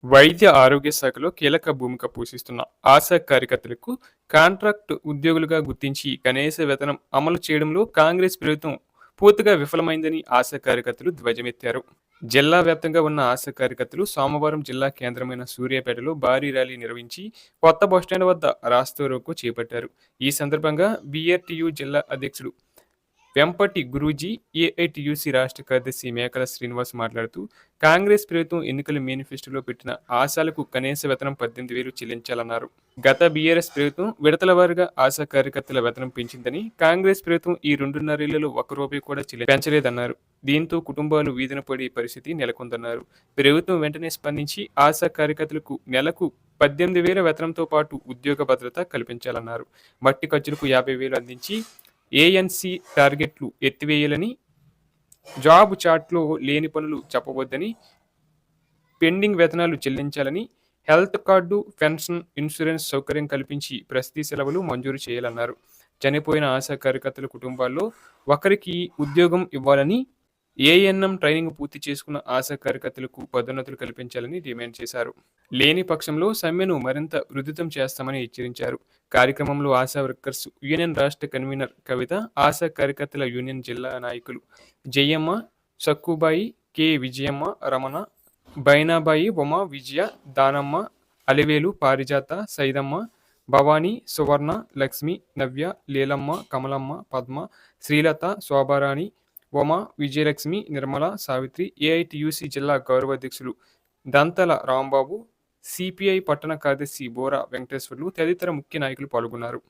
వైద్య ఆరోగ్య శాఖలో కీలక భూమిక పోషిస్తున్న ఆశా కార్యకర్తలకు కాంట్రాక్ట్ ఉద్యోగులుగా గుర్తించి కనీస వేతనం అమలు చేయడంలో కాంగ్రెస్ ప్రభుత్వం పూర్తిగా విఫలమైందని ఆశా కార్యకర్తలు ధ్వజమెత్తారు. జిల్లా వ్యాప్తంగా ఉన్న ఆశా కార్యకర్తలు సోమవారం జిల్లా కేంద్రమైన సూర్యాపేటలో భారీ ర్యాలీ నిర్వహించి కొత్త బస్టాండ్ వద్ద రాస్తారోకో చేపట్టారు. ఈ సందర్భంగా బీఆర్టీయూ జిల్లా అధ్యక్షుడు వెంపటి గురూజీ, ఏఐటీయూసీ రాష్ట్ర కార్యదర్శి మేకల శ్రీనివాస్ మాట్లాడుతూ, కాంగ్రెస్ ప్రభుత్వం ఎన్నికల మేనిఫెస్టోలో పెట్టిన ఆశాలకు కనీస వేతనం 18,000 చెల్లించాలన్నారు. గత బీఆర్ఎస్ ప్రభుత్వం విడతల వారీగా ఆశా కార్యకర్తల వేతనం పెంచిందని, కాంగ్రెస్ ప్రభుత్వం ఈ 2.5 ఏళ్లలో ₹1 కూడా పెంచలేదన్నారు. దీంతో కుటుంబాలు వీధిన పడే పరిస్థితి నెలకొందన్నారు. ప్రభుత్వం వెంటనే స్పందించి ఆశా కార్యకర్తలకు నెలకు 18,000 వేతనంతో పాటు ఉద్యోగ భద్రత కల్పించాలన్నారు. మట్టి ఖర్చులకు 50,000 అందించి ఏఎన్సీ టార్గెట్లు ఎత్తివేయాలని, జాబ్ చార్ట్లో లేని పనులు చెప్పవద్దని, పెండింగ్ వేతనాలు చెల్లించాలని, హెల్త్ కార్డు, పెన్షన్, ఇన్సూరెన్స్ సౌకర్యం కల్పించి ప్రసూతి సెలవులు మంజూరు చేయాలన్నారు. చనిపోయిన ఆశా కార్యకర్తల కుటుంబాల్లో ఒకరికి ఉద్యోగం ఇవ్వాలని, ఏఎన్ఎం ట్రైనింగ్ పూర్తి చేసుకున్న ఆశా కార్యకర్తలకు పదోన్నతులు కల్పించాలని డిమాండ్ చేశారు. లేని పక్షంలో సమ్మెను మరింత ఉధృతం చేస్తామని హెచ్చరించారు. కార్యక్రమంలో ఆశా వర్కర్స్ యూనియన్ రాష్ట్ర కన్వీనర్ కవిత, ఆశా కార్యకర్తల యూనియన్ జిల్లా నాయకులు జయమ్మ, సక్కుబాయి, కె విజయమ్మ, రమణ, బైనాబాయి, ఉమ, విజయ, దానమ్మ, అలివేలు, పారిజాత, సైదమ్మ, భవానీ, సువర్ణ, లక్ష్మి, నవ్య, లీలమ్మ, కమలమ్మ, పద్మ, శ్రీలత, శోభారాణి, ఉమ, విజయలక్ష్మి, నిర్మల, సావిత్రి, ఏఐటీయూసీ జిల్లా గౌరవ అధ్యక్షులు దంతల రాంబాబు, సిపిఐ పట్టణ కార్యదర్శి బోరా వెంకటేశ్వర్లు తదితర ముఖ్య నాయకులు పాల్గొన్నారు.